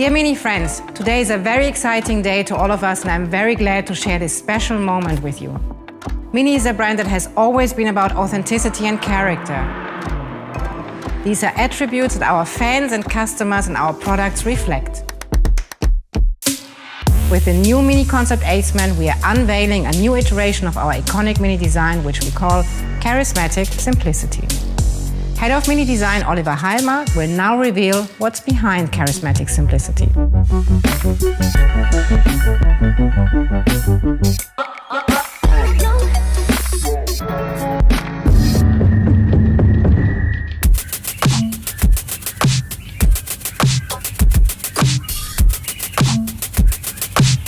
Dear MINI friends, today is a very exciting day to all of us, and I'm very glad to share this special moment with you. MINI is a brand that has always been about authenticity and character. These are attributes that our fans and customers and our products reflect. With the new MINI Concept Aceman, we are unveiling a new iteration of our iconic MINI design, which we call Charismatic Simplicity. Head of MINI Design Oliver Heilmer will now reveal what's behind Charismatic Simplicity.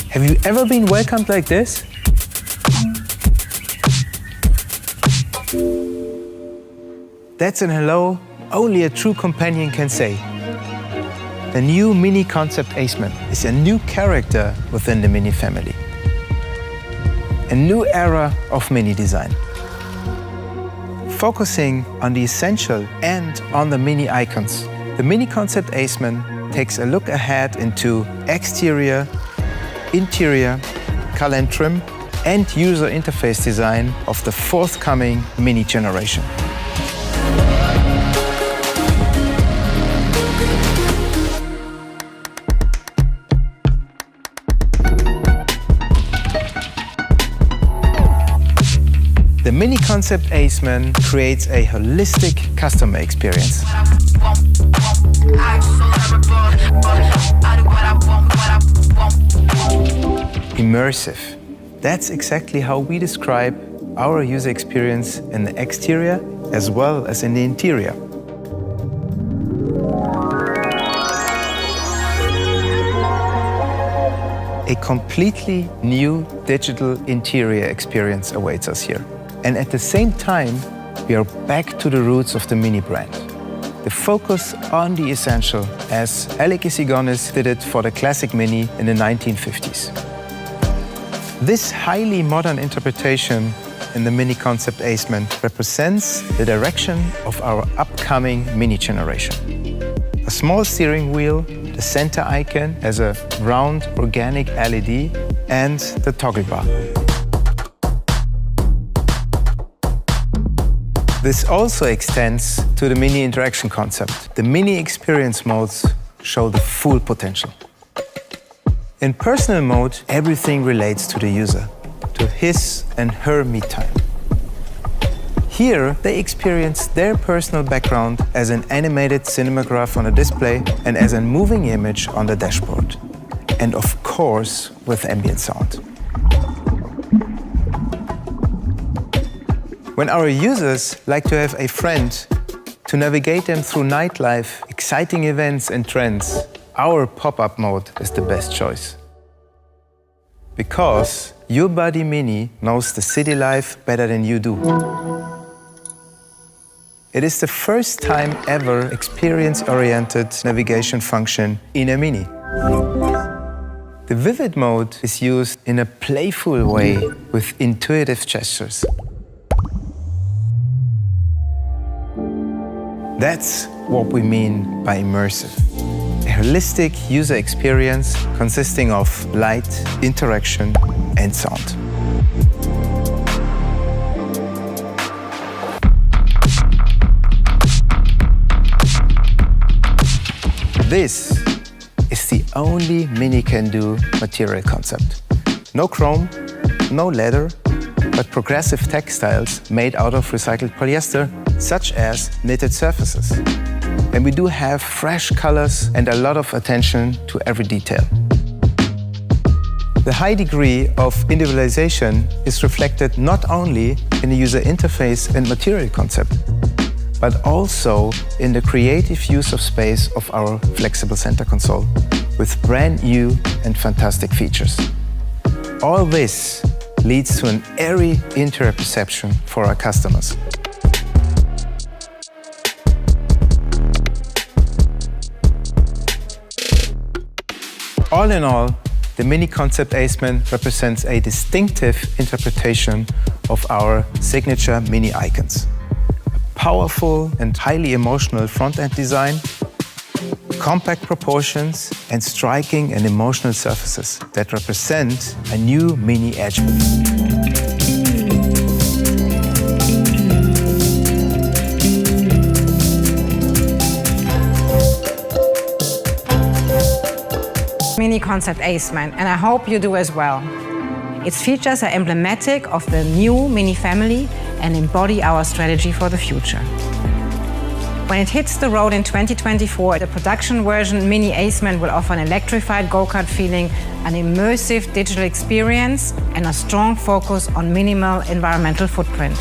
Have you ever been welcomed like this? That's an hello only a true companion can say. The new MINI Concept Aceman is a new character within the MINI family. A new era of MINI design. Focusing on the essential and on the MINI icons, the MINI Concept Aceman takes a look ahead into exterior, interior, color and trim, and user interface design of the forthcoming MINI generation. The MINI Concept Aceman creates a holistic customer experience. Immersive. That's exactly how we describe our user experience in the exterior as well as in the interior. A completely new digital interior experience awaits us here. And at the same time, we are back to the roots of the MINI brand. The focus on the essential, as Alec Isigonis did it for the classic MINI in the 1950s. This highly modern interpretation in the MINI Concept Aceman represents the direction of our upcoming MINI generation. A small steering wheel, the center icon as a round organic LED, and the toggle bar. This also extends to the MINI interaction concept. The MINI experience modes show the full potential. In personal mode, everything relates to the user, to his and her me time. Here, they experience their personal background as an animated cinematograph on a display and as a moving image on the dashboard. And of course, with ambient sound. When our users like to have a friend to navigate them through nightlife, exciting events and trends, our pop-up mode is the best choice. Because your buddy MINI knows the city life better than you do. It is the first time ever experience-oriented navigation function in a MINI. The vivid mode is used in a playful way with intuitive gestures. That's what we mean by immersive. A holistic user experience consisting of light, interaction, and sound. This is the only MINI can do material concept. No chrome, no leather, but progressive textiles made out of recycled polyester, such as knitted surfaces. And we do have fresh colors and a lot of attention to every detail. The high degree of individualization is reflected not only in the user interface and material concept, but also in the creative use of space of our flexible center console with brand new and fantastic features. All this leads to an airy interior perception for our customers. All in all, the MINI Concept Aceman represents a distinctive interpretation of our signature MINI icons. A powerful and highly emotional front-end design, compact proportions and striking and emotional surfaces that represent a new MINI edge. MINI Concept Aceman, and I hope you do as well. Its features are emblematic of the new MINI family and embody our strategy for the future. When it hits the road in 2024, the production version MINI Aceman will offer an electrified go-kart feeling, an immersive digital experience, and a strong focus on minimal environmental footprint.